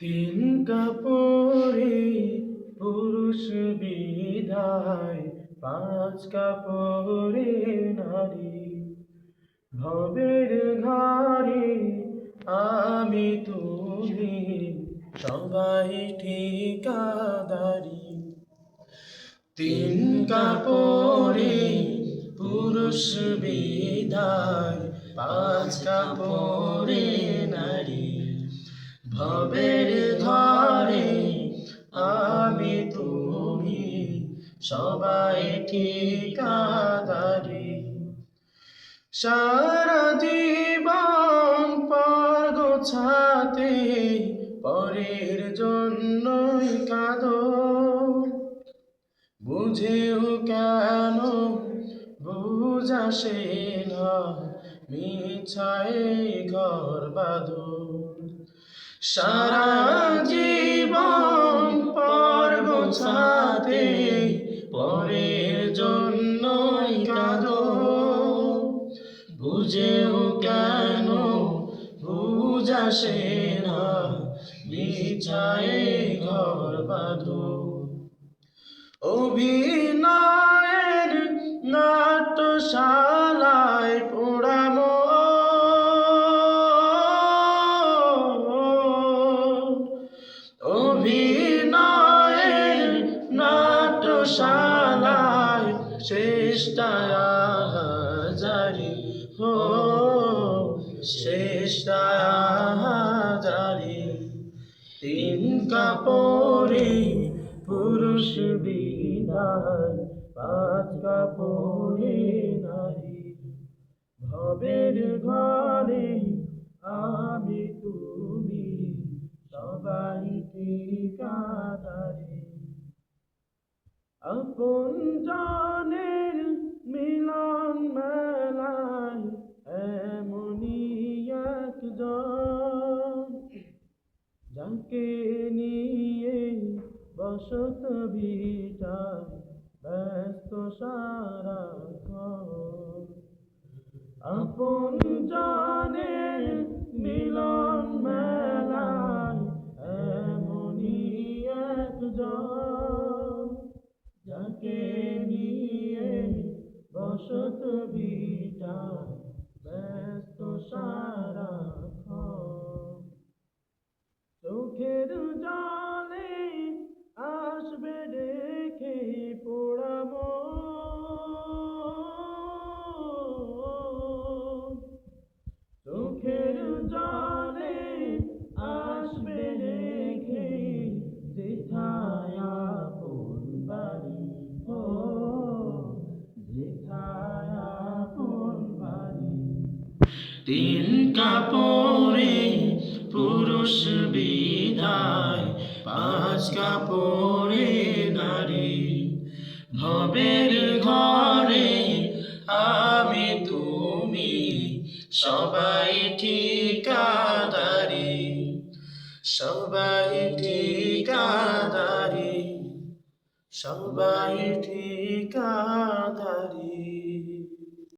তিন কাপড়ে পুরুষ বিদায়, পাঁচ কাপড়ে নারী। ভবের ঘরে আমি তুমি, সবাই ঠিকাদারি। তিন কাপড়ে পুরুষ বিদায়, পাঁচ কাপড়ে নারী। ভবের ঘরে আমি তুমি, সবাই ঠিকাদারি। সারা জীবন পর গোছাতে পরের জন্যই কাঁদো, বুঝেও কেন বুঝ আসে না, মিছায় ঘর বাঁধো। সারা জীবন পর গোছাতে পরের জন্যই কাঁদো, বুঝেও কেন বুঝ আসে না, মিছায় ঘর বাঁধো। অভিনয়ের নাট্যশালায় পোড়ানো, অভিনয়ের নাট্যশালায় শেষটায় জারি, ও শেষটায় জারি। তিন কাপড়ে পুরুষ বিদায়, পাঁচ কাপড়ে নারী। ভবের ঘরে আমি তুমি, সবাই ঠিকাদারি। আপন জনের মিলন মেলায় এমনই একজন, যাকে নিয়ে বসত ভিটায় ব্যস্ত সারাক্ষণ। আপন জনের মিলন মেলায় এমনই একজন, যাকে নিয়ে বসত ভিটায় ব্যস্ত সারাক্ষণ। চোখের জলে আসবে দেখে পোড়াবো, চোখের জলে আসবে দেখে যেথায় আপন বাড়ি, ও যেথায় আপন বাড়ি। তিন কাপড়ে পুরুষ বিদায়, পাঁচ কাপড়ে নারী। ভবের ঘরে আমি তুমি, সবাই ঠিকাদারি, সবাই ঠিকাদারি, সবাই ঠিকাদারি।